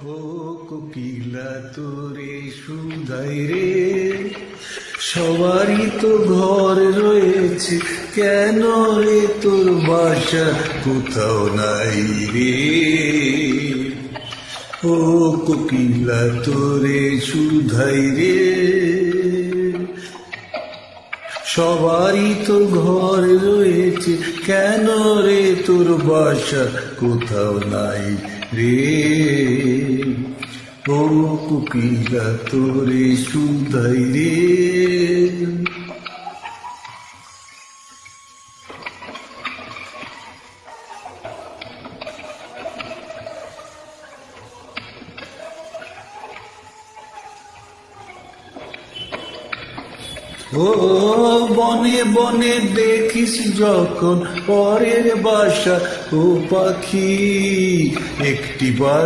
ও কোকিলা তোরে সুধাই রে, সবারই তো ঘর রয়েছে, কেন রে তোর বাসা কোথাও নাই রে। ও কোকিলা তোরে সুধাই রে, সবারই তো ঘর রয়েছে, কেন রে তোর বাসা কোথাও নাই রে। ও কোকিলা তোরে সুধাই রে। ও বনে বনে দেখিস যখন পরের বাসা, ও পাখি একটিবার